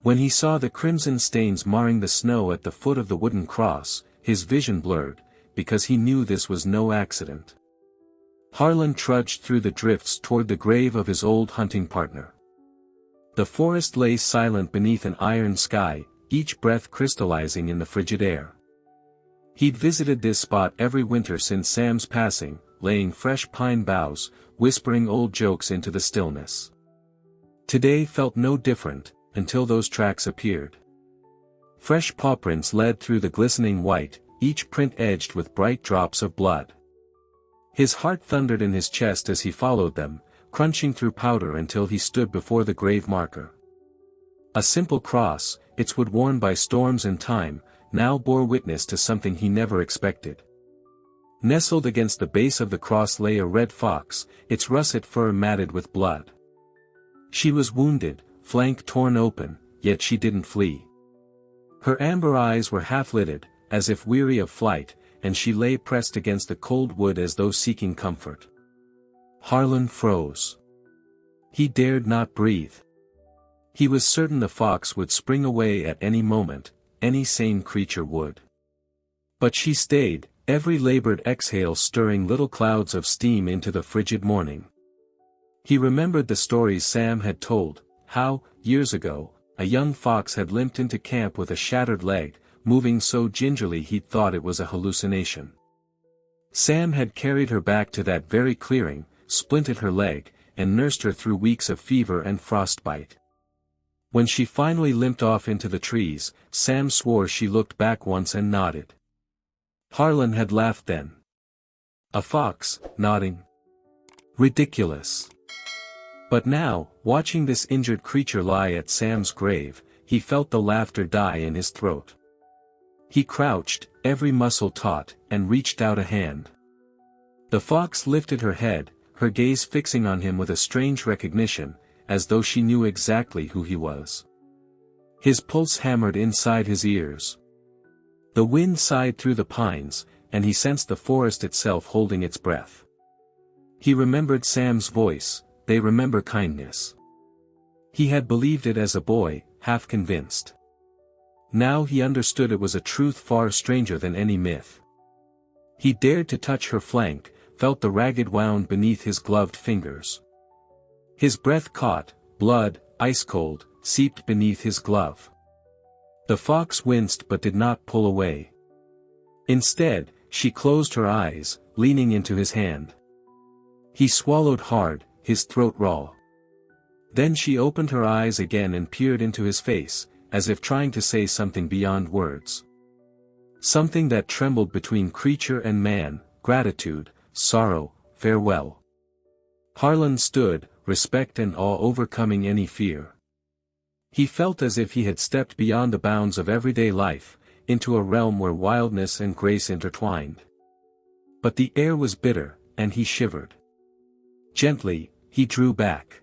When he saw the crimson stains marring the snow at the foot of the wooden cross, his vision blurred, because he knew this was no accident. Harlan trudged through the drifts toward the grave of his old hunting partner. The forest lay silent beneath an iron sky, each breath crystallizing in the frigid air. He'd visited this spot every winter since Sam's passing, laying fresh pine boughs, whispering old jokes into the stillness. Today felt no different, until those tracks appeared. Fresh paw prints led through the glistening white, each print edged with bright drops of blood. His heart thundered in his chest as he followed them, crunching through powder until he stood before the grave marker. A simple cross, its wood worn by storms and time, now bore witness to something he never expected. Nestled against the base of the cross lay a red fox, its russet fur matted with blood. She was wounded, flank torn open, yet she didn't flee. Her amber eyes were half-lidded, as if weary of flight, and she lay pressed against the cold wood as though seeking comfort. Harlan froze. He dared not breathe. He was certain the fox would spring away at any moment, any sane creature would. But she stayed, every labored exhale stirring little clouds of steam into the frigid morning. He remembered the stories Sam had told, how, years ago, a young fox had limped into camp with a shattered leg, moving so gingerly he'd thought it was a hallucination. Sam had carried her back to that very clearing, splinted her leg, and nursed her through weeks of fever and frostbite. When she finally limped off into the trees, Sam swore she looked back once and nodded. Harlan had laughed then. A fox, nodding. Ridiculous. But now, watching this injured creature lie at Sam's grave, he felt the laughter die in his throat. He crouched, every muscle taut, and reached out a hand. The fox lifted her head, her gaze fixing on him with a strange recognition, as though she knew exactly who he was. His pulse hammered inside his ears. The wind sighed through the pines, and he sensed the forest itself holding its breath. He remembered Sam's voice, "They remember kindness." He had believed it as a boy, half convinced. Now he understood it was a truth far stranger than any myth. He dared to touch her flank, felt the ragged wound beneath his gloved fingers. His breath caught, blood, ice-cold, seeped beneath his glove. The fox winced but did not pull away. Instead, she closed her eyes, leaning into his hand. He swallowed hard, his throat raw. Then she opened her eyes again and peered into his face, as if trying to say something beyond words. Something that trembled between creature and man, gratitude, sorrow, farewell. Harlan stood, respect and awe overcoming any fear. He felt as if he had stepped beyond the bounds of everyday life, into a realm where wildness and grace intertwined. But the air was bitter, and he shivered. Gently, he drew back.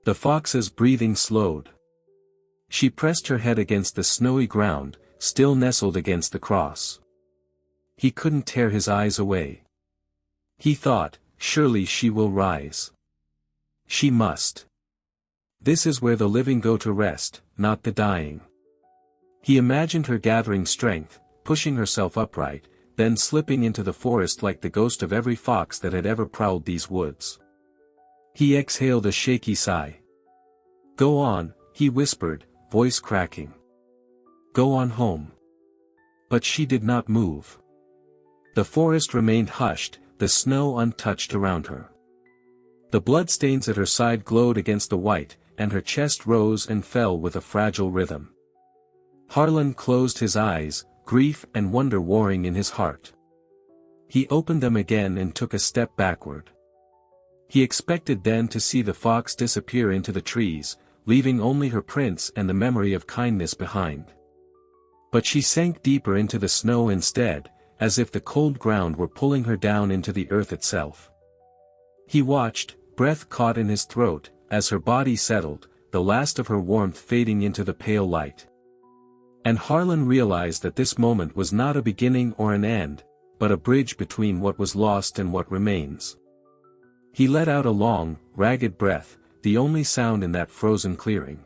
The fox's breathing slowed. She pressed her head against the snowy ground, still nestled against the cross. He couldn't tear his eyes away. He thought, surely she will rise. She must. This is where the living go to rest, not the dying. He imagined her gathering strength, pushing herself upright, then slipping into the forest like the ghost of every fox that had ever prowled these woods. He exhaled a shaky sigh. "Go on," he whispered, voice cracking. "Go on home." But she did not move. The forest remained hushed, the snow untouched around her. The bloodstains at her side glowed against the white, and her chest rose and fell with a fragile rhythm. Harlan closed his eyes, grief and wonder warring in his heart. He opened them again and took a step backward. He expected then to see the fox disappear into the trees, leaving only her prints and the memory of kindness behind. But she sank deeper into the snow instead, as if the cold ground were pulling her down into the earth itself. He watched, breath caught in his throat, as her body settled, the last of her warmth fading into the pale light. And Harlan realized that this moment was not a beginning or an end, but a bridge between what was lost and what remains. He let out a long, ragged breath, the only sound in that frozen clearing.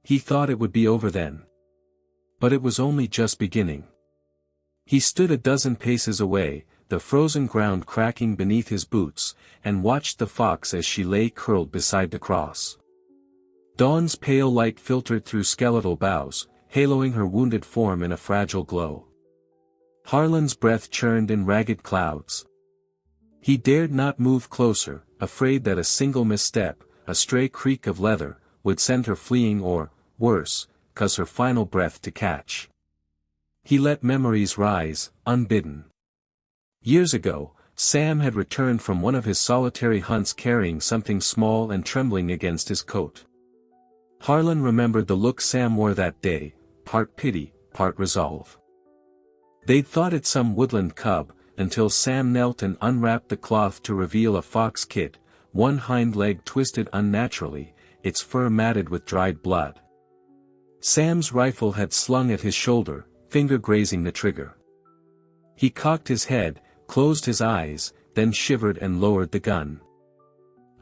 He thought it would be over then. But it was only just beginning. He stood a dozen paces away, the frozen ground cracking beneath his boots, and watched the fox as she lay curled beside the cross. Dawn's pale light filtered through skeletal boughs, haloing her wounded form in a fragile glow. Harlan's breath churned in ragged clouds. He dared not move closer, afraid that a single misstep, a stray creak of leather, would send her fleeing or, worse, cause her final breath to catch. He let memories rise, unbidden. Years ago, Sam had returned from one of his solitary hunts carrying something small and trembling against his coat. Harlan remembered the look Sam wore that day, part pity, part resolve. They'd thought it some woodland cub, until Sam knelt and unwrapped the cloth to reveal a fox kit, one hind leg twisted unnaturally, its fur matted with dried blood. Sam's rifle had slung at his shoulder, finger grazing the trigger. He cocked his head, closed his eyes, then shivered and lowered the gun.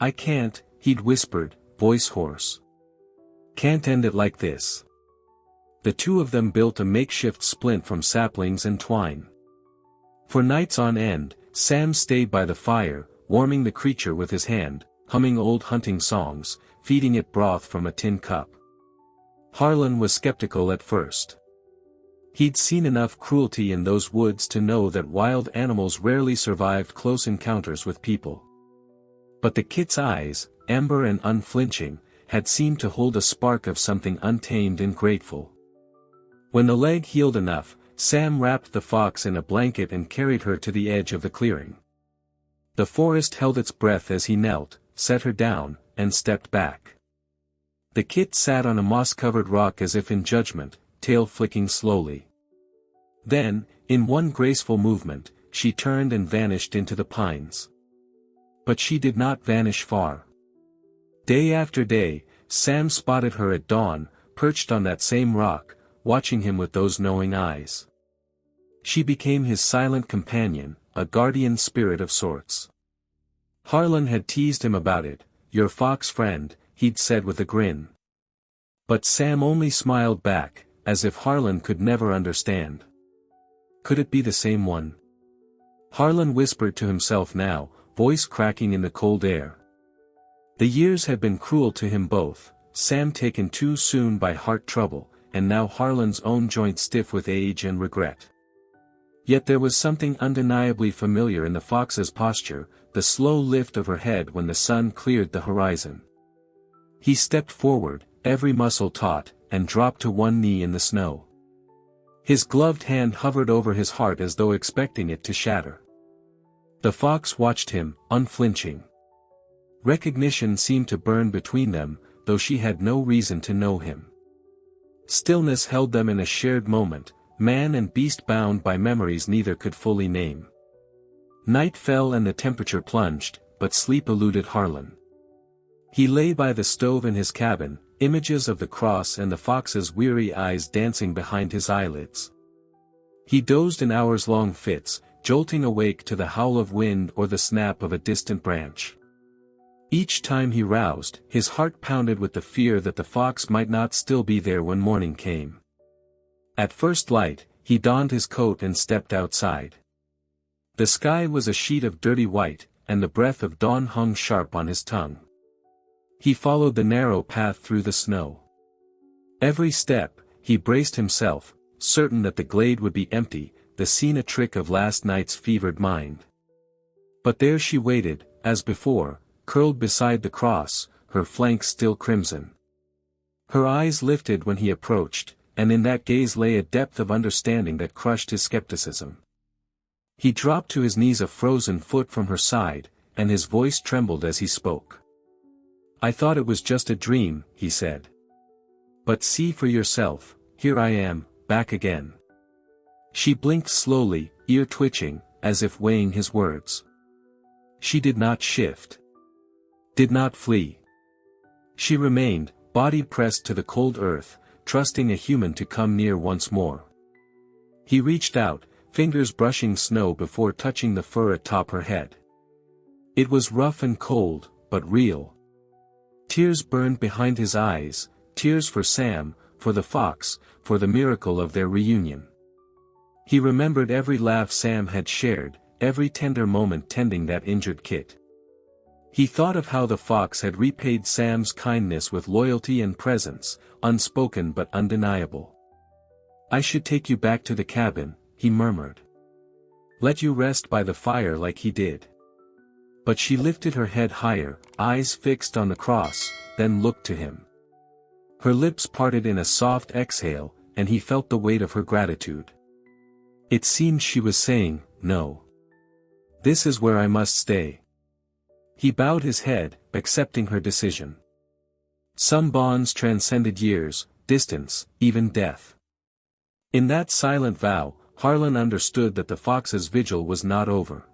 "I can't," he'd whispered, voice hoarse. "Can't end it like this." The two of them built a makeshift splint from saplings and twine. For nights on end, Sam stayed by the fire, warming the creature with his hand, humming old hunting songs, feeding it broth from a tin cup. Harlan was skeptical at first. He'd seen enough cruelty in those woods to know that wild animals rarely survived close encounters with people. But the kit's eyes, amber and unflinching, had seemed to hold a spark of something untamed and grateful. When the leg healed enough, Sam wrapped the fox in a blanket and carried her to the edge of the clearing. The forest held its breath as he knelt, set her down, and stepped back. The kit sat on a moss-covered rock as if in judgment, tail flicking slowly. Then, in one graceful movement, she turned and vanished into the pines. But she did not vanish far. Day after day, Sam spotted her at dawn, perched on that same rock, watching him with those knowing eyes. She became his silent companion, a guardian spirit of sorts. Harlan had teased him about it, "Your fox friend," he'd said with a grin. But Sam only smiled back, as if Harlan could never understand. Could it be the same one? Harlan whispered to himself now, voice cracking in the cold air. The years had been cruel to him both, Sam taken too soon by heart trouble, and now Harlan's own joints stiff with age and regret. Yet there was something undeniably familiar in the fox's posture, the slow lift of her head when the sun cleared the horizon. He stepped forward, every muscle taut, and dropped to one knee in the snow. His gloved hand hovered over his heart as though expecting it to shatter. The fox watched him, unflinching. Recognition seemed to burn between them, though she had no reason to know him. Stillness held them in a shared moment, man and beast bound by memories neither could fully name. Night fell and the temperature plunged, but sleep eluded Harlan. He lay by the stove in his cabin, images of the cross and the fox's weary eyes dancing behind his eyelids. He dozed in hours-long fits, jolting awake to the howl of wind or the snap of a distant branch. Each time he roused, his heart pounded with the fear that the fox might not still be there when morning came. At first light, he donned his coat and stepped outside. The sky was a sheet of dirty white, and the breath of dawn hung sharp on his tongue. He followed the narrow path through the snow. Every step, he braced himself, certain that the glade would be empty, the scene a trick of last night's fevered mind. But there she waited, as before, curled beside the cross, her flanks still crimson. Her eyes lifted when he approached, and in that gaze lay a depth of understanding that crushed his skepticism. He dropped to his knees a frozen foot from her side, and his voice trembled as he spoke. "I thought it was just a dream," he said. "But see for yourself, here I am, back again." She blinked slowly, ear twitching, as if weighing his words. She did not shift. Did not flee. She remained, body pressed to the cold earth, trusting a human to come near once more. He reached out, fingers brushing snow before touching the fur atop her head. It was rough and cold, but real. Tears burned behind his eyes, tears for Sam, for the fox, for the miracle of their reunion. He remembered every laugh Sam had shared, every tender moment tending that injured kit. He thought of how the fox had repaid Sam's kindness with loyalty and presence, unspoken but undeniable. "I should take you back to the cabin," he murmured. "Let you rest by the fire like he did." But she lifted her head higher, eyes fixed on the cross, then looked to him. Her lips parted in a soft exhale, and he felt the weight of her gratitude. It seemed she was saying, "No. This is where I must stay." He bowed his head, accepting her decision. Some bonds transcended years, distance, even death. In that silent vow, Harlan understood that the fox's vigil was not over.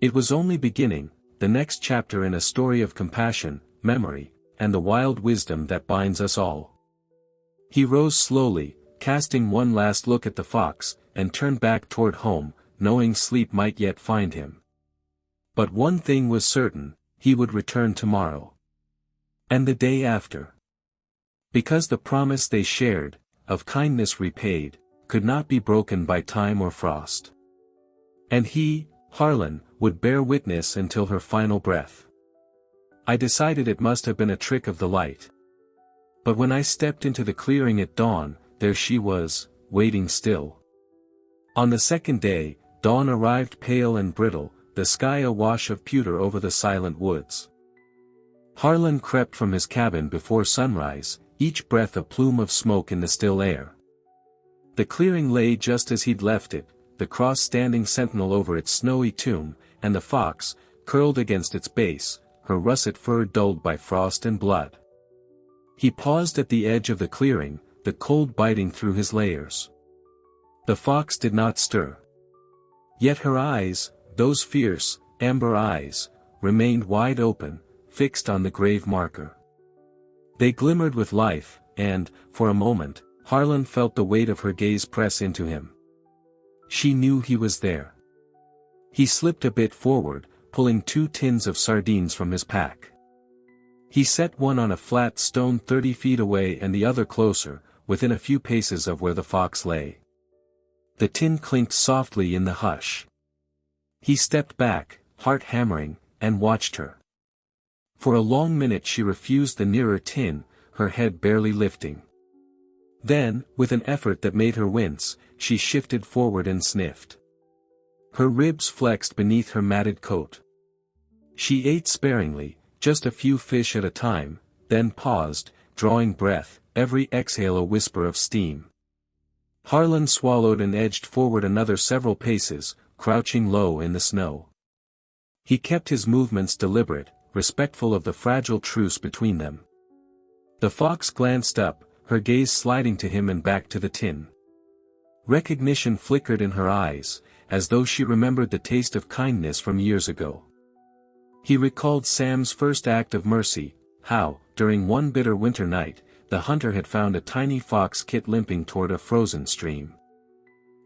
It was only beginning, the next chapter in a story of compassion, memory, and the wild wisdom that binds us all. He rose slowly, casting one last look at the fox, and turned back toward home, knowing sleep might yet find him. But one thing was certain, he would return tomorrow. And the day after. Because the promise they shared, of kindness repaid, could not be broken by time or frost. And he, Harlan, would bear witness until her final breath. I decided it must have been a trick of the light. But when I stepped into the clearing at dawn, there she was, waiting still. On the second day, dawn arrived pale and brittle, the sky a wash of pewter over the silent woods. Harlan crept from his cabin before sunrise, each breath a plume of smoke in the still air. The clearing lay just as he'd left it, the cross standing sentinel over its snowy tomb, and the fox, curled against its base, her russet fur dulled by frost and blood. He paused at the edge of the clearing, the cold biting through his layers. The fox did not stir. Yet her eyes, those fierce, amber eyes, remained wide open, fixed on the grave marker. They glimmered with life, and, for a moment, Harlan felt the weight of her gaze press into him. She knew he was there. He slipped a bit forward, pulling 2 tins of sardines from his pack. He set one on a flat stone 30 feet away and the other closer, within a few paces of where the fox lay. The tin clinked softly in the hush. He stepped back, heart hammering, and watched her. For a long minute she refused the nearer tin, her head barely lifting. Then, with an effort that made her wince, she shifted forward and sniffed. Her ribs flexed beneath her matted coat. She ate sparingly, just a few fish at a time, then paused, drawing breath, every exhale a whisper of steam. Harlan swallowed and edged forward another several paces, crouching low in the snow. He kept his movements deliberate, respectful of the fragile truce between them. The fox glanced up, her gaze sliding to him and back to the tin. Recognition flickered in her eyes, as though she remembered the taste of kindness from years ago. He recalled Sam's first act of mercy, how, during one bitter winter night, the hunter had found a tiny fox kit limping toward a frozen stream.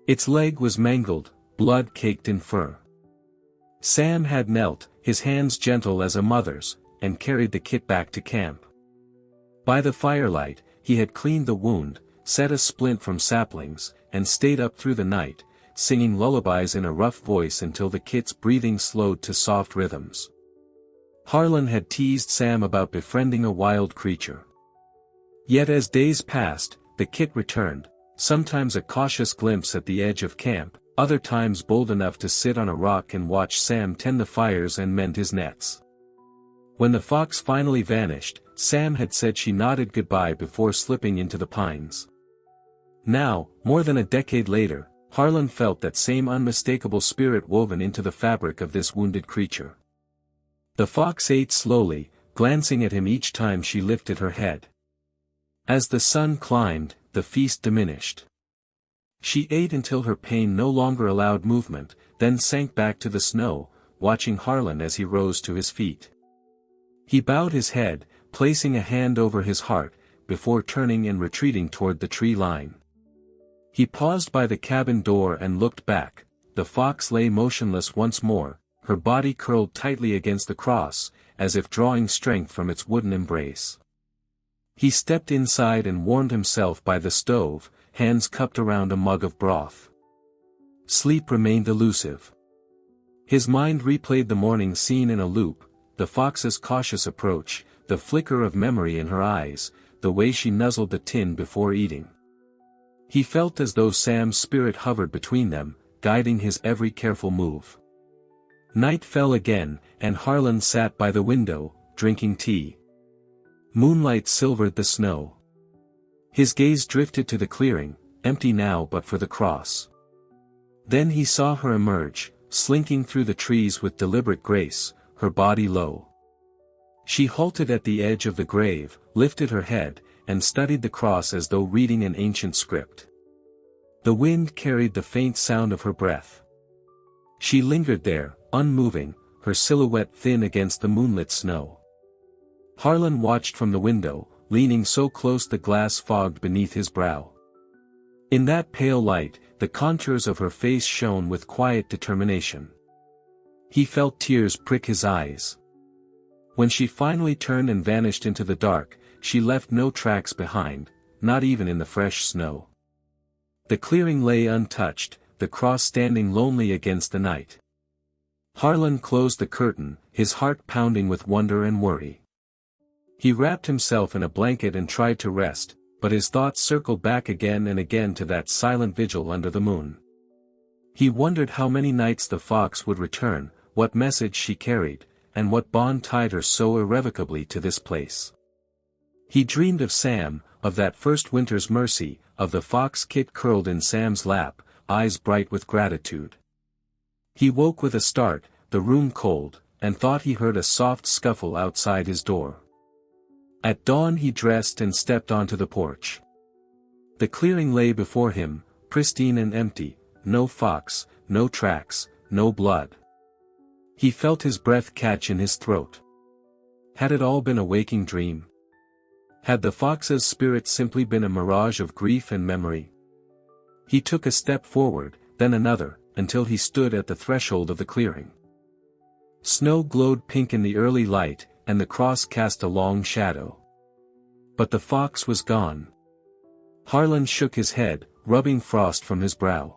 Its leg was mangled, blood caked in fur. Sam had knelt, his hands gentle as a mother's, and carried the kit back to camp. By the firelight, he had cleaned the wound, set a splint from saplings, and stayed up through the night, singing lullabies in a rough voice until the kit's breathing slowed to soft rhythms. Harlan had teased Sam about befriending a wild creature. Yet as days passed, the kit returned, sometimes a cautious glimpse at the edge of camp, other times bold enough to sit on a rock and watch Sam tend the fires and mend his nets. When the fox finally vanished, Sam had said she nodded goodbye before slipping into the pines. Now, more than a decade later, Harlan felt that same unmistakable spirit woven into the fabric of this wounded creature. The fox ate slowly, glancing at him each time she lifted her head. As the sun climbed, the feast diminished. She ate until her pain no longer allowed movement, then sank back to the snow, watching Harlan as he rose to his feet. He bowed his head, placing a hand over his heart, before turning and retreating toward the tree line. He paused by the cabin door and looked back. The fox lay motionless once more, her body curled tightly against the cross, as if drawing strength from its wooden embrace. He stepped inside and warmed himself by the stove, hands cupped around a mug of broth. Sleep remained elusive. His mind replayed the morning scene in a loop, the fox's cautious approach, the flicker of memory in her eyes, the way she nuzzled the tin before eating. He felt as though Sam's spirit hovered between them, guiding his every careful move. Night fell again, and Harlan sat by the window, drinking tea. Moonlight silvered the snow. His gaze drifted to the clearing, empty now but for the cross. Then he saw her emerge, slinking through the trees with deliberate grace, her body low. She halted at the edge of the grave, lifted her head, and studied the cross as though reading an ancient script. The wind carried the faint sound of her breath. She lingered there, unmoving, her silhouette thin against the moonlit snow. Harlan watched from the window, leaning so close the glass fogged beneath his brow. In that pale light, the contours of her face shone with quiet determination. He felt tears prick his eyes. When she finally turned and vanished into the dark, she left no tracks behind, not even in the fresh snow. The clearing lay untouched, the cross standing lonely against the night. Harlan closed the curtain, his heart pounding with wonder and worry. He wrapped himself in a blanket and tried to rest, but his thoughts circled back again and again to that silent vigil under the moon. He wondered how many nights the fox would return, what message she carried, and what bond tied her so irrevocably to this place. He dreamed of Sam, of that first winter's mercy, of the fox kit curled in Sam's lap, eyes bright with gratitude. He woke with a start, the room cold, and thought he heard a soft scuffle outside his door. At dawn he dressed and stepped onto the porch. The clearing lay before him, pristine and empty, no fox, no tracks, no blood. He felt his breath catch in his throat. Had it all been a waking dream? Had the fox's spirit simply been a mirage of grief and memory? He took a step forward, then another, until he stood at the threshold of the clearing. Snow glowed pink in the early light, and the cross cast a long shadow. But the fox was gone. Harlan shook his head, rubbing frost from his brow.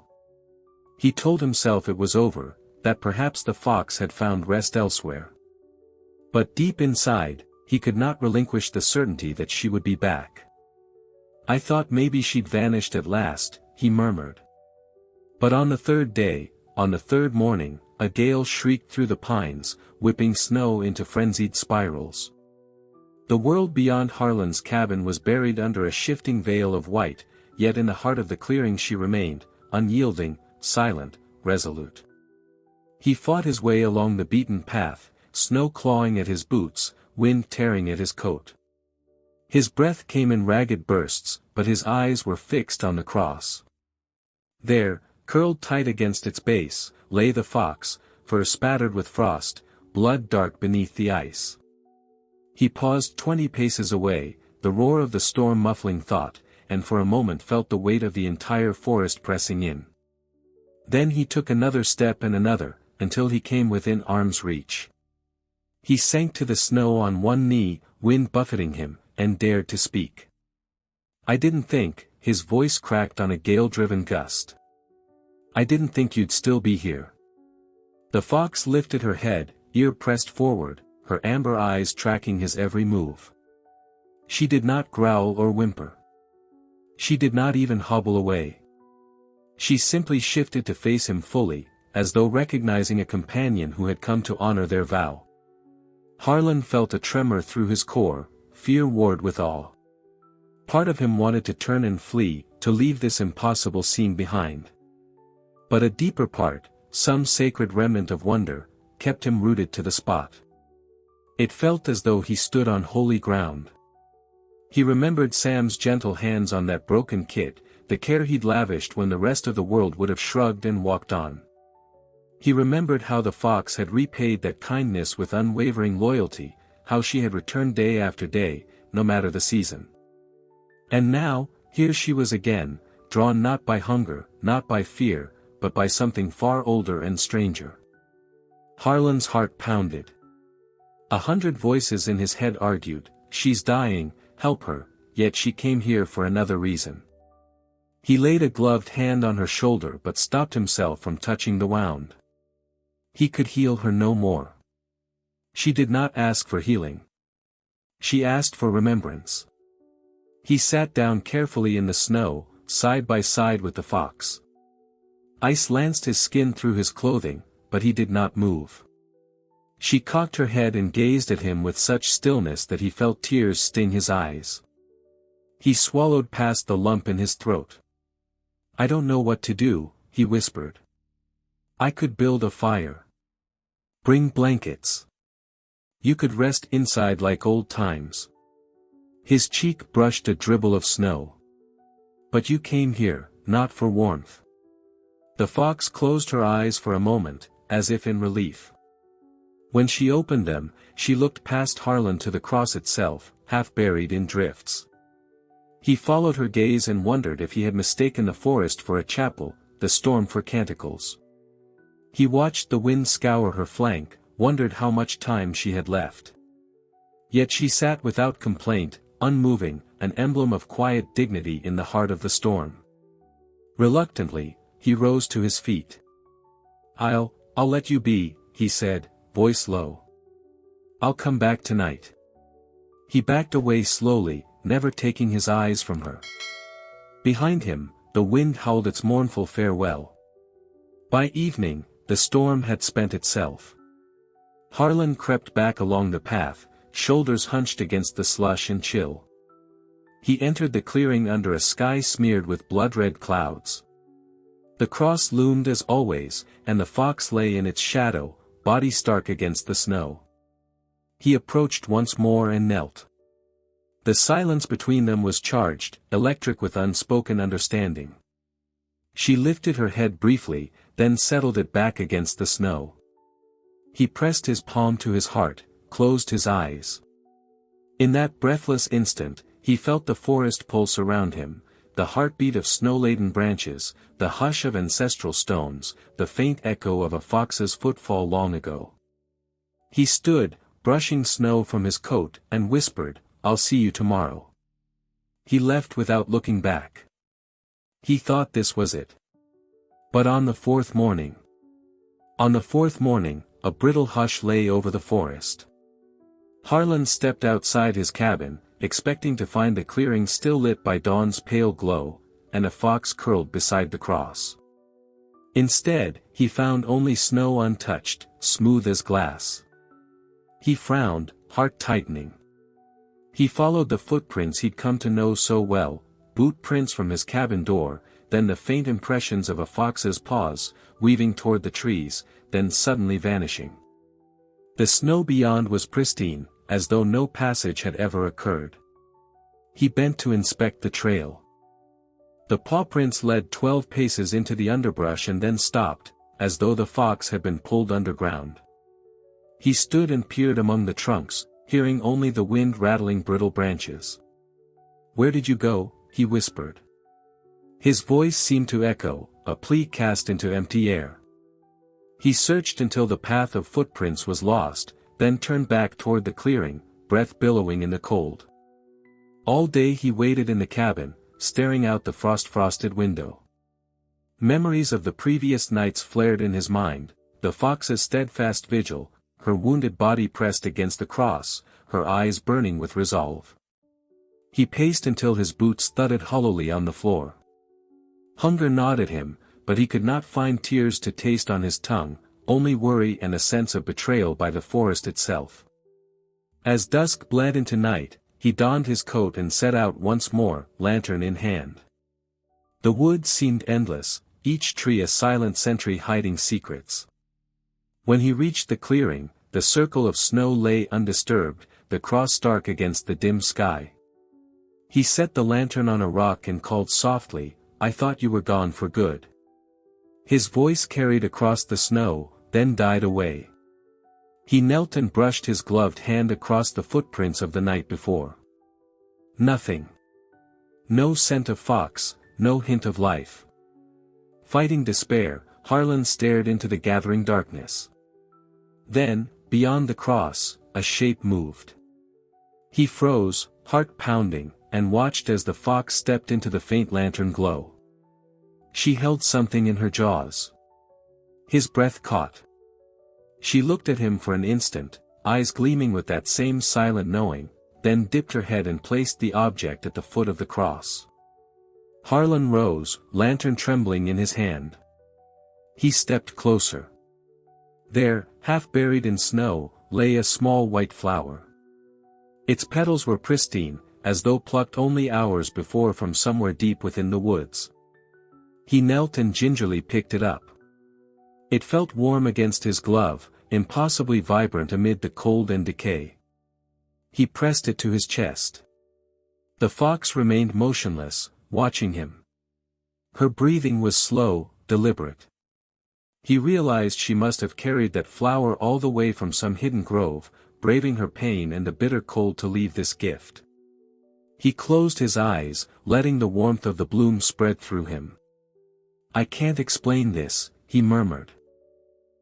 He told himself it was over, that perhaps the fox had found rest elsewhere. But deep inside, he could not relinquish the certainty that she would be back. "I thought maybe she'd vanished at last," he murmured. But on the third day, on the third morning, a gale shrieked through the pines, whipping snow into frenzied spirals. The world beyond Harlan's cabin was buried under a shifting veil of white, yet in the heart of the clearing she remained, unyielding, silent, resolute. He fought his way along the beaten path, snow clawing at his boots, wind tearing at his coat. His breath came in ragged bursts, but his eyes were fixed on the cross. There, curled tight against its base, lay the fox, fur spattered with frost, blood dark beneath the ice. He paused 20 paces away, the roar of the storm muffling thought, and for a moment felt the weight of the entire forest pressing in. Then he took another step and another, until he came within arm's reach. He sank to the snow on one knee, wind buffeting him, and dared to speak. "I didn't think," his voice cracked on a gale-driven gust. "I didn't think you'd still be here." The fox lifted her head, ear pressed forward, her amber eyes tracking his every move. She did not growl or whimper. She did not even hobble away. She simply shifted to face him fully, as though recognizing a companion who had come to honor their vow. Harlan felt a tremor through his core, fear warred with awe. Part of him wanted to turn and flee, to leave this impossible scene behind. But a deeper part, some sacred remnant of wonder, kept him rooted to the spot. It felt as though he stood on holy ground. He remembered Sam's gentle hands on that broken kit, the care he'd lavished when the rest of the world would have shrugged and walked on. He remembered how the fox had repaid that kindness with unwavering loyalty, how she had returned day after day, no matter the season. And now, here she was again, drawn not by hunger, not by fear, but by something far older and stranger. Harlan's heart pounded. 100 voices in his head argued, "She's dying, help her, yet she came here for another reason. He laid a gloved hand on her shoulder but stopped himself from touching the wound. He could heal her no more. She did not ask for healing. She asked for remembrance. He sat down carefully in the snow, side by side with the fox. Ice lanced his skin through his clothing, but he did not move. She cocked her head and gazed at him with such stillness that he felt tears sting his eyes. He swallowed past the lump in his throat. "I don't know what to do," he whispered. "I could build a fire. Bring blankets. You could rest inside like old times." His cheek brushed a dribble of snow. "But you came here, not for warmth." The fox closed her eyes for a moment, as if in relief. When she opened them, she looked past Harlan to the cross itself, half buried in drifts. He followed her gaze and wondered if he had mistaken the forest for a chapel, the storm for canticles. He watched the wind scour her flank, wondered how much time she had left. Yet she sat without complaint, unmoving, an emblem of quiet dignity in the heart of the storm. Reluctantly, he rose to his feet. I'll let you be," he said, voice low. "I'll come back tonight." He backed away slowly, never taking his eyes from her. Behind him, the wind howled its mournful farewell. By evening, the storm had spent itself. Harlan crept back along the path, shoulders hunched against the slush and chill. He entered the clearing under a sky smeared with blood-red clouds. The cross loomed as always, and the fox lay in its shadow, body stark against the snow. He approached once more and knelt. The silence between them was charged, electric with unspoken understanding. She lifted her head briefly, then settled it back against the snow. He pressed his palm to his heart, closed his eyes. In that breathless instant, he felt the forest pulse around him, the heartbeat of snow-laden branches, the hush of ancestral stones, the faint echo of a fox's footfall long ago. He stood, brushing snow from his coat, and whispered, "I'll see you tomorrow." He left without looking back. He thought this was it. But on the fourth morning, a brittle hush lay over the forest. Harlan stepped outside his cabin, expecting to find the clearing still lit by dawn's pale glow, and a fox curled beside the cross. Instead, he found only snow untouched, smooth as glass. He frowned, heart tightening. He followed the footprints he'd come to know so well, boot prints from his cabin door, then the faint impressions of a fox's paws, weaving toward the trees, then suddenly vanishing. The snow beyond was pristine, as though no passage had ever occurred. He bent to inspect the trail. The paw prints led 12 paces into the underbrush and then stopped, as though the fox had been pulled underground. He stood and peered among the trunks, hearing only the wind rattling brittle branches. "Where did you go?" he whispered. His voice seemed to echo, a plea cast into empty air. He searched until the path of footprints was lost, then turned back toward the clearing, breath billowing in the cold. All day he waited in the cabin, staring out the frost-frosted window. Memories of the previous nights flared in his mind, the fox's steadfast vigil, her wounded body pressed against the cross, her eyes burning with resolve. He paced until his boots thudded hollowly on the floor. Hunger gnawed at him, but he could not find tears to taste on his tongue, only worry and a sense of betrayal by the forest itself. As dusk bled into night, he donned his coat and set out once more, lantern in hand. The woods seemed endless, each tree a silent sentry hiding secrets. When he reached the clearing, the circle of snow lay undisturbed, the cross stark against the dim sky. He set the lantern on a rock and called softly, "I thought you were gone for good." His voice carried across the snow, then died away. He knelt and brushed his gloved hand across the footprints of the night before. Nothing. No scent of fox, no hint of life. Fighting despair, Harlan stared into the gathering darkness. Then, beyond the cross, a shape moved. He froze, heart pounding, and watched as the fox stepped into the faint lantern glow. She held something in her jaws. His breath caught. She looked at him for an instant, eyes gleaming with that same silent knowing, then dipped her head and placed the object at the foot of the cross. Harlan rose, lantern trembling in his hand. He stepped closer. There, half buried in snow, lay a small white flower. Its petals were pristine, as though plucked only hours before from somewhere deep within the woods. He knelt and gingerly picked it up. It felt warm against his glove, impossibly vibrant amid the cold and decay. He pressed it to his chest. The fox remained motionless, watching him. Her breathing was slow, deliberate. He realized she must have carried that flower all the way from some hidden grove, braving her pain and the bitter cold to leave this gift. He closed his eyes, letting the warmth of the bloom spread through him. "I can't explain this," he murmured.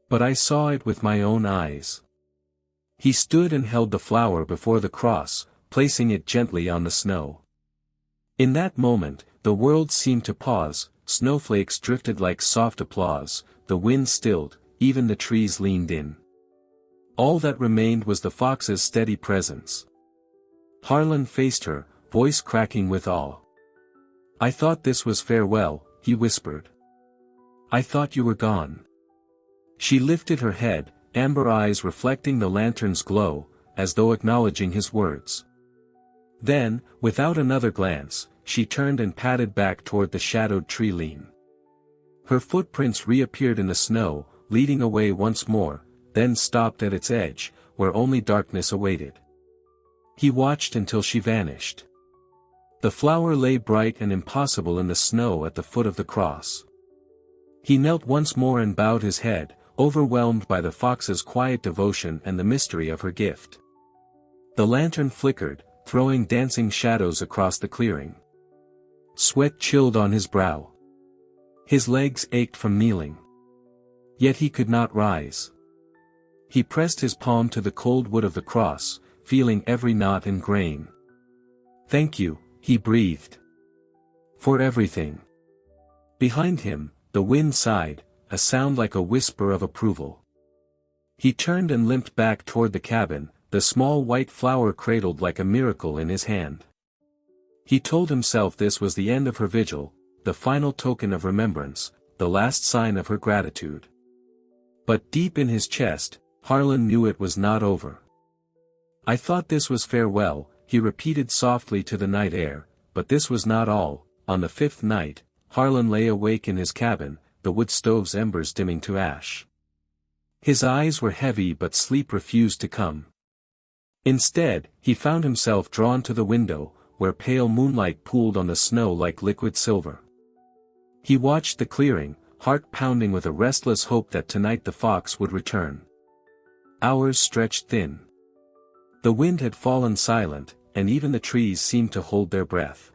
"But I saw it with my own eyes." He stood and held the flower before the cross, placing it gently on the snow. In that moment, the world seemed to pause, snowflakes drifted like soft applause, the wind stilled, even the trees leaned in. All that remained was the fox's steady presence. Harlan faced her, voice cracking with awe. "I thought this was farewell," he whispered. "I thought you were gone." She lifted her head, amber eyes reflecting the lantern's glow, as though acknowledging his words. Then, without another glance, she turned and padded back toward the shadowed tree lean. Her footprints reappeared in the snow, leading away once more, then stopped at its edge, where only darkness awaited. He watched until she vanished. The flower lay bright and impossible in the snow at the foot of the cross. He knelt once more and bowed his head, overwhelmed by the fox's quiet devotion and the mystery of her gift. The lantern flickered, throwing dancing shadows across the clearing. Sweat chilled on his brow. His legs ached from kneeling. Yet he could not rise. He pressed his palm to the cold wood of the cross, feeling every knot and grain. "Thank you," he breathed. "For everything." Behind him, the wind sighed, a sound like a whisper of approval. He turned and limped back toward the cabin, the small white flower cradled like a miracle in his hand. He told himself this was the end of her vigil, the final token of remembrance, the last sign of her gratitude. But deep in his chest, Harlan knew it was not over. "I thought this was farewell," he repeated softly to the night air, but this was not all. On the fifth night, Harlan lay awake in his cabin, the wood stove's embers dimming to ash. His eyes were heavy but sleep refused to come. Instead, he found himself drawn to the window, where pale moonlight pooled on the snow like liquid silver. He watched the clearing, heart pounding with a restless hope that tonight the fox would return. Hours stretched thin. The wind had fallen silent, and even the trees seemed to hold their breath.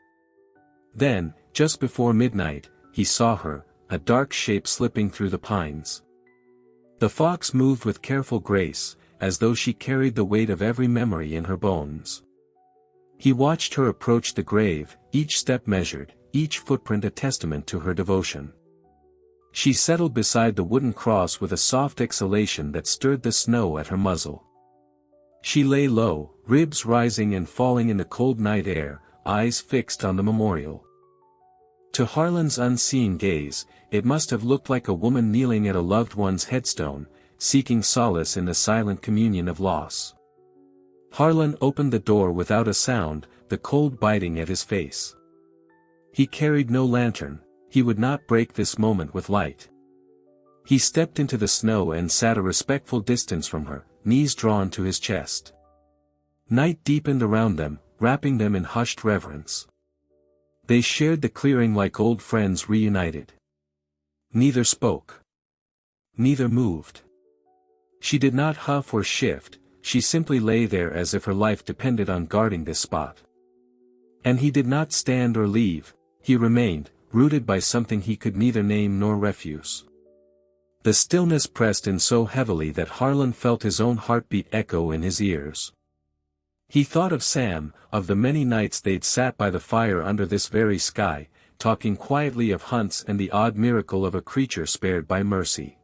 Then, just before midnight, he saw her, a dark shape slipping through the pines. The fox moved with careful grace, as though she carried the weight of every memory in her bones. He watched her approach the grave, each step measured, each footprint a testament to her devotion. She settled beside the wooden cross with a soft exhalation that stirred the snow at her muzzle. She lay low, ribs rising and falling in the cold night air, eyes fixed on the memorial. To Harlan's unseeing gaze, it must have looked like a woman kneeling at a loved one's headstone, seeking solace in the silent communion of loss. Harlan opened the door without a sound, the cold biting at his face. He carried no lantern, he would not break this moment with light. He stepped into the snow and sat a respectful distance from her, knees drawn to his chest. Night deepened around them, wrapping them in hushed reverence. They shared the clearing like old friends reunited. Neither spoke. Neither moved. She did not huff or shift, she simply lay there as if her life depended on guarding this spot. And he did not stand or leave, he remained, rooted by something he could neither name nor refuse. The stillness pressed in so heavily that Harlan felt his own heartbeat echo in his ears. He thought of Sam, of the many nights they'd sat by the fire under this very sky, talking quietly of hunts and the odd miracle of a creature spared by mercy.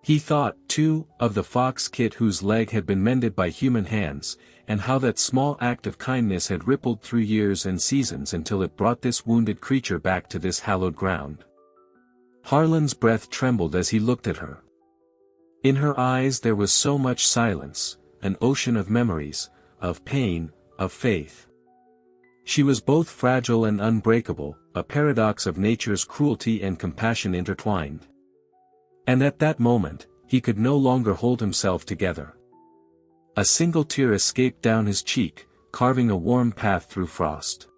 He thought, too, of the fox Kit whose leg had been mended by human hands, and how that small act of kindness had rippled through years and seasons until it brought this wounded creature back to this hallowed ground. Harlan's breath trembled as he looked at her. In her eyes there was so much silence, an ocean of memories, of pain, of faith. She was both fragile and unbreakable, a paradox of nature's cruelty and compassion intertwined. And at that moment, he could no longer hold himself together. A single tear escaped down his cheek, carving a warm path through frost.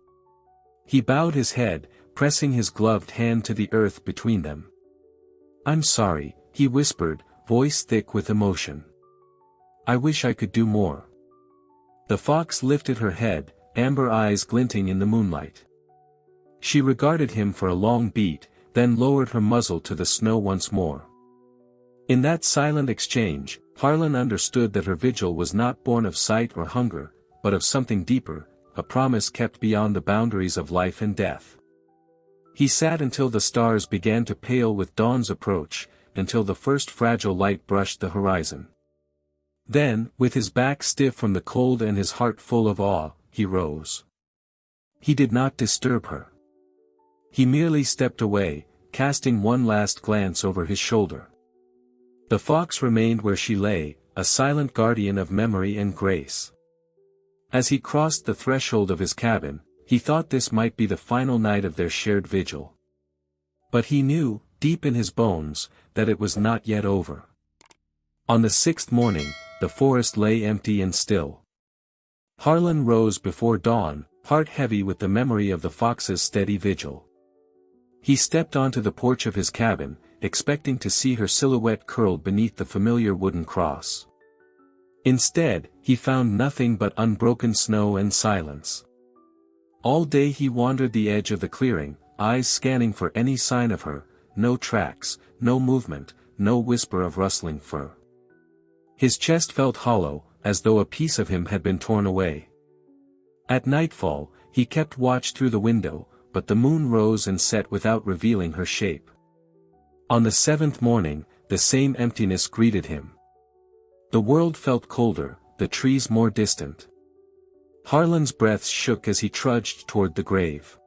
He bowed his head, pressing his gloved hand to the earth between them. "I'm sorry," he whispered, voice thick with emotion. "I wish I could do more." The fox lifted her head, amber eyes glinting in the moonlight. She regarded him for a long beat, then lowered her muzzle to the snow once more. In that silent exchange, Harlan understood that her vigil was not born of sight or hunger, but of something deeper, a promise kept beyond the boundaries of life and death. He sat until the stars began to pale with dawn's approach, until the first fragile light brushed the horizon. Then, with his back stiff from the cold and his heart full of awe, he rose. He did not disturb her. He merely stepped away, casting one last glance over his shoulder. The fox remained where she lay, a silent guardian of memory and grace. As he crossed the threshold of his cabin, he thought this might be the final night of their shared vigil. But he knew, deep in his bones, that it was not yet over. On the 6th morning, the forest lay empty and still. Harlan rose before dawn, heart heavy with the memory of the fox's steady vigil. He stepped onto the porch of his cabin, expecting to see her silhouette curled beneath the familiar wooden cross. Instead, he found nothing but unbroken snow and silence. All day he wandered the edge of the clearing, eyes scanning for any sign of her, no tracks, no movement, no whisper of rustling fur. His chest felt hollow, as though a piece of him had been torn away. At nightfall, he kept watch through the window, but the moon rose and set without revealing her shape. On the 7th morning, the same emptiness greeted him. The world felt colder, the trees more distant. Harlan's breath shook as he trudged toward the grave.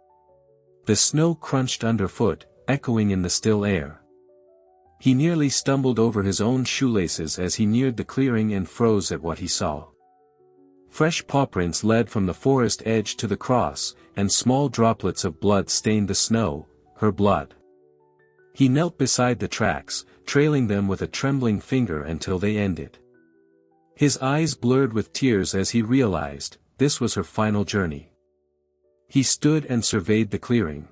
The snow crunched underfoot, echoing in the still air. He nearly stumbled over his own shoelaces as he neared the clearing and froze at what he saw. Fresh pawprints led from the forest edge to the cross, and small droplets of blood stained the snow, her blood. He knelt beside the tracks, trailing them with a trembling finger until they ended. His eyes blurred with tears as he realized, this was her final journey. He stood and surveyed the clearing.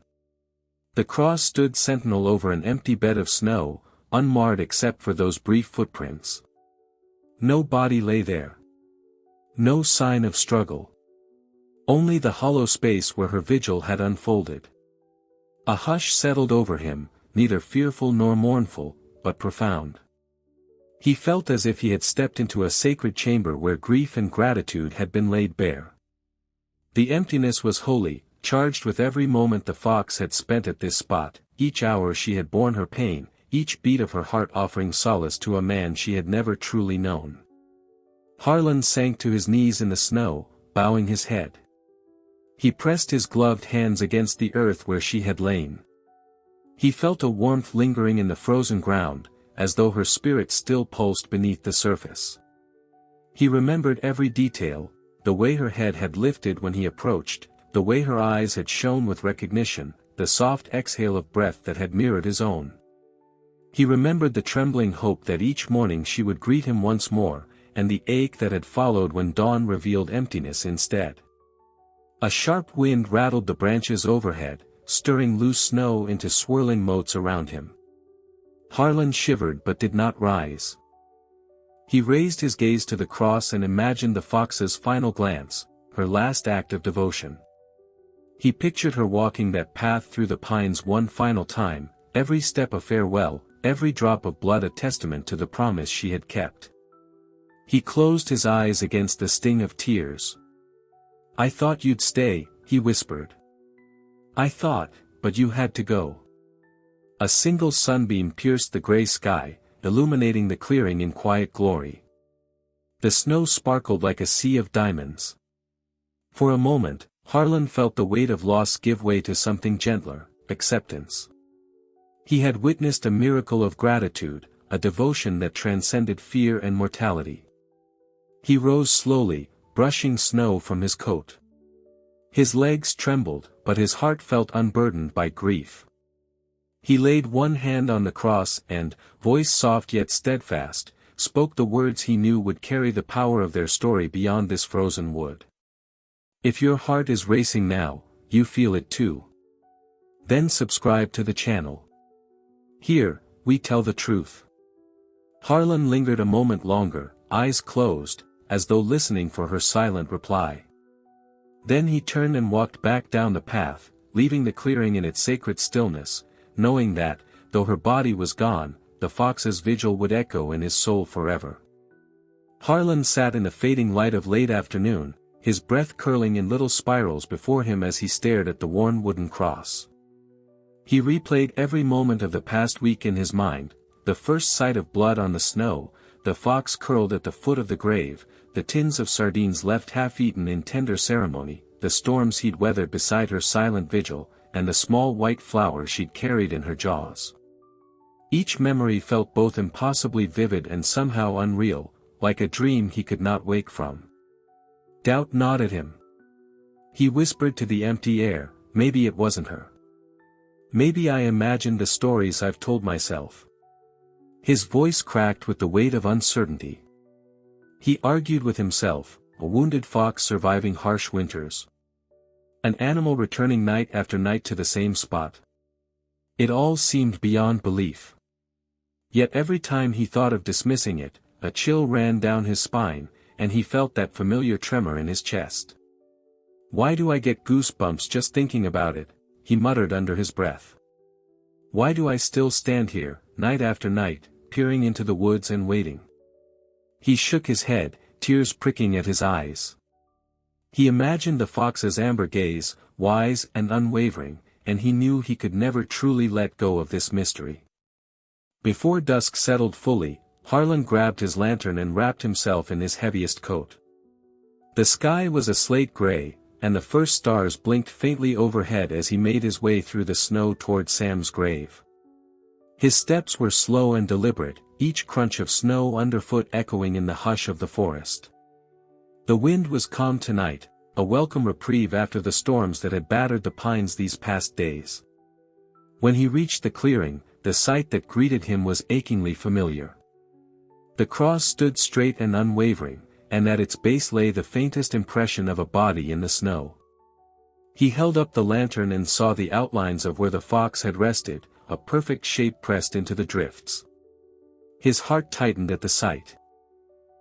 The cross stood sentinel over an empty bed of snow, unmarred except for those brief footprints. No body lay there. No sign of struggle. Only the hollow space where her vigil had unfolded. A hush settled over him, neither fearful nor mournful, but profound. He felt as if he had stepped into a sacred chamber where grief and gratitude had been laid bare. The emptiness was holy, charged with every moment the fox had spent at this spot, each hour she had borne her pain, each beat of her heart offering solace to a man she had never truly known. Harlan sank to his knees in the snow, bowing his head. He pressed his gloved hands against the earth where she had lain. He felt a warmth lingering in the frozen ground, as though her spirit still pulsed beneath the surface. He remembered every detail, the way her head had lifted when he approached, the way her eyes had shone with recognition, the soft exhale of breath that had mirrored his own. He remembered the trembling hope that each morning she would greet him once more, and the ache that had followed when dawn revealed emptiness instead. A sharp wind rattled the branches overhead, stirring loose snow into swirling motes around him. Harlan shivered but did not rise. He raised his gaze to the cross and imagined the fox's final glance, her last act of devotion. He pictured her walking that path through the pines one final time, every step a farewell, every drop of blood a testament to the promise she had kept. He closed his eyes against the sting of tears. "I thought you'd stay," he whispered. "I thought, but you had to go." A single sunbeam pierced the gray sky, illuminating the clearing in quiet glory. The snow sparkled like a sea of diamonds. For a moment, Harlan felt the weight of loss give way to something gentler, acceptance. He had witnessed a miracle of gratitude, a devotion that transcended fear and mortality. He rose slowly, brushing snow from his coat. His legs trembled, but his heart felt unburdened by grief. He laid one hand on the cross and, voice soft yet steadfast, spoke the words he knew would carry the power of their story beyond this frozen wood. If your heart is racing now, you feel it too. Then subscribe to the channel. Here, we tell the truth. Harlan lingered a moment longer, eyes closed, as though listening for her silent reply. Then he turned and walked back down the path, leaving the clearing in its sacred stillness, knowing that, though her body was gone, the fox's vigil would echo in his soul forever. Harlan sat in the fading light of late afternoon, his breath curling in little spirals before him as he stared at the worn wooden cross. He replayed every moment of the past week in his mind, the first sight of blood on the snow, the fox curled at the foot of the grave, the tins of sardines left half-eaten in tender ceremony, the storms he'd weathered beside her silent vigil, and the small white flower she'd carried in her jaws. Each memory felt both impossibly vivid and somehow unreal, like a dream he could not wake from. Doubt gnawed at him. He whispered to the empty air, "Maybe it wasn't her. Maybe I imagined the stories I've told myself." His voice cracked with the weight of uncertainty. He argued with himself, a wounded fox surviving harsh winters. An animal returning night after night to the same spot. It all seemed beyond belief. Yet every time he thought of dismissing it, a chill ran down his spine, and he felt that familiar tremor in his chest. "Why do I get goosebumps just thinking about it?" he muttered under his breath. "Why do I still stand here, night after night, peering into the woods and waiting?" He shook his head, tears pricking at his eyes. He imagined the fox's amber gaze, wise and unwavering, and he knew he could never truly let go of this mystery. Before dusk settled fully, Harlan grabbed his lantern and wrapped himself in his heaviest coat. The sky was a slate gray, and the first stars blinked faintly overhead as he made his way through the snow toward Sam's grave. His steps were slow and deliberate, each crunch of snow underfoot echoing in the hush of the forest. The wind was calm tonight, a welcome reprieve after the storms that had battered the pines these past days. When he reached the clearing, the sight that greeted him was achingly familiar. The cross stood straight and unwavering, and at its base lay the faintest impression of a body in the snow. He held up the lantern and saw the outlines of where the fox had rested, a perfect shape pressed into the drifts. His heart tightened at the sight.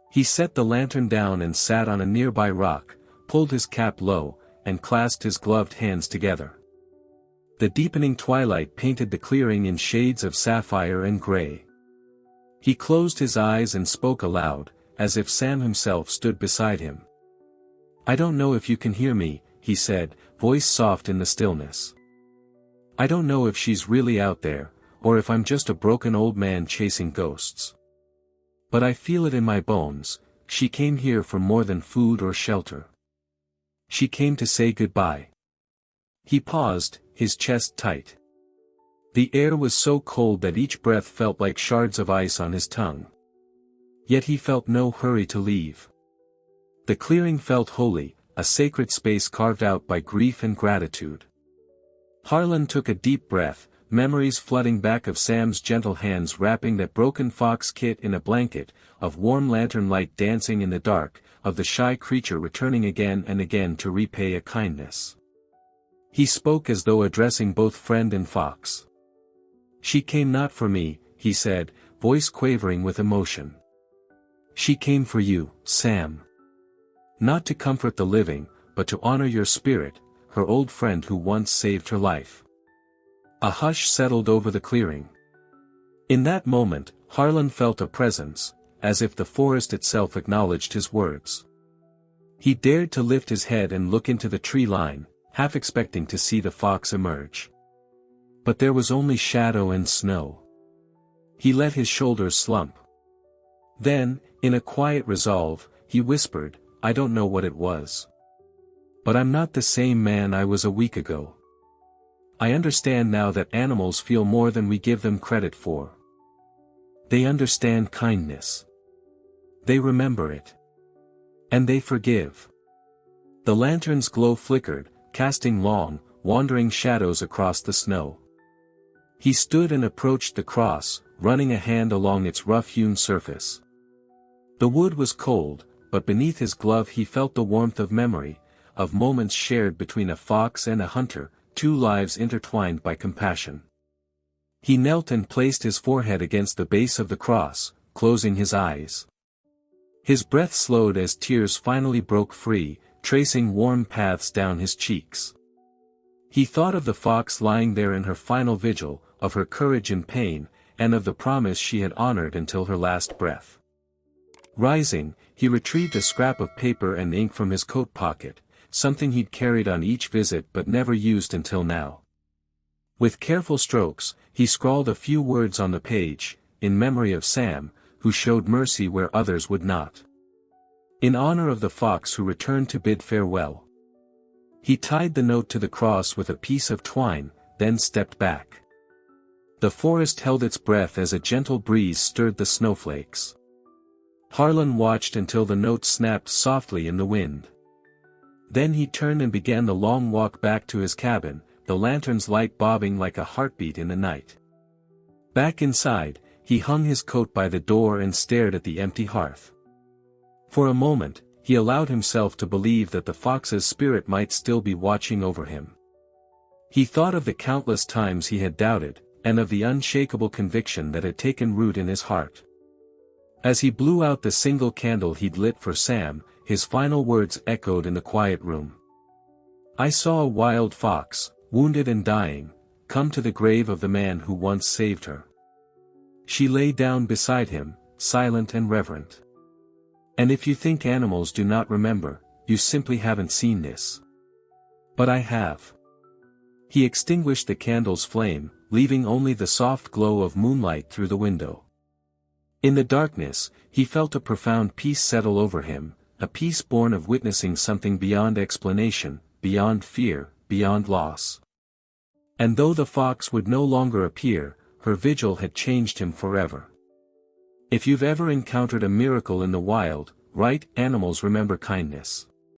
He set the lantern down and sat on a nearby rock, pulled his cap low, and clasped his gloved hands together. The deepening twilight painted the clearing in shades of sapphire and gray. He closed his eyes and spoke aloud, as if Sam himself stood beside him. "I don't know if you can hear me," he said, voice soft in the stillness. "I don't know if she's really out there, or if I'm just a broken old man chasing ghosts. But I feel it in my bones, she came here for more than food or shelter. She came to say goodbye." He paused, his chest tight. The air was so cold that each breath felt like shards of ice on his tongue. Yet he felt no hurry to leave. The clearing felt holy, a sacred space carved out by grief and gratitude. Harlan took a deep breath, memories flooding back of Sam's gentle hands wrapping that broken fox kit in a blanket, of warm lantern light dancing in the dark, of the shy creature returning again and again to repay a kindness. He spoke as though addressing both friend and fox. "She came not for me," he said, voice quavering with emotion. "She came for you, Sam. Not to comfort the living, but to honor your spirit, her old friend who once saved her life." A hush settled over the clearing. In that moment, Harlan felt a presence, as if the forest itself acknowledged his words. He dared to lift his head and look into the tree line, half expecting to see the fox emerge. But there was only shadow and snow. He let his shoulders slump. Then, in a quiet resolve, he whispered, "I don't know what it was. But I'm not the same man I was a week ago. I understand now that animals feel more than we give them credit for. They understand kindness. They remember it. And they forgive." The lantern's glow flickered, casting long, wandering shadows across the snow. He stood and approached the cross, running a hand along its rough-hewn surface. The wood was cold, but beneath his glove he felt the warmth of memory, of moments shared between a fox and a hunter, two lives intertwined by compassion. He knelt and placed his forehead against the base of the cross, closing his eyes. His breath slowed as tears finally broke free, tracing warm paths down his cheeks. He thought of the fox lying there in her final vigil, of her courage in pain, and of the promise she had honored until her last breath. Rising, he retrieved a scrap of paper and ink from his coat pocket, something he'd carried on each visit but never used until now. With careful strokes, he scrawled a few words on the page, in memory of Sam, who showed mercy where others would not. In honor of the fox who returned to bid farewell. He tied the note to the cross with a piece of twine, then stepped back. The forest held its breath as a gentle breeze stirred the snowflakes. Harlan watched until the note snapped softly in the wind. Then he turned and began the long walk back to his cabin, the lantern's light bobbing like a heartbeat in the night. Back inside, he hung his coat by the door and stared at the empty hearth. For a moment, he allowed himself to believe that the fox's spirit might still be watching over him. He thought of the countless times he had doubted, and of the unshakable conviction that had taken root in his heart. As he blew out the single candle he'd lit for Sam, his final words echoed in the quiet room. "I saw a wild fox, wounded and dying, come to the grave of the man who once saved her. She lay down beside him, silent and reverent. And if you think animals do not remember, you simply haven't seen this. But I have." He extinguished the candle's flame, leaving only the soft glow of moonlight through the window. In the darkness, he felt a profound peace settle over him, a peace born of witnessing something beyond explanation, beyond fear, beyond loss. And though the fox would no longer appear, her vigil had changed him forever. If you've ever encountered a miracle in the wild, right, animals remember kindness.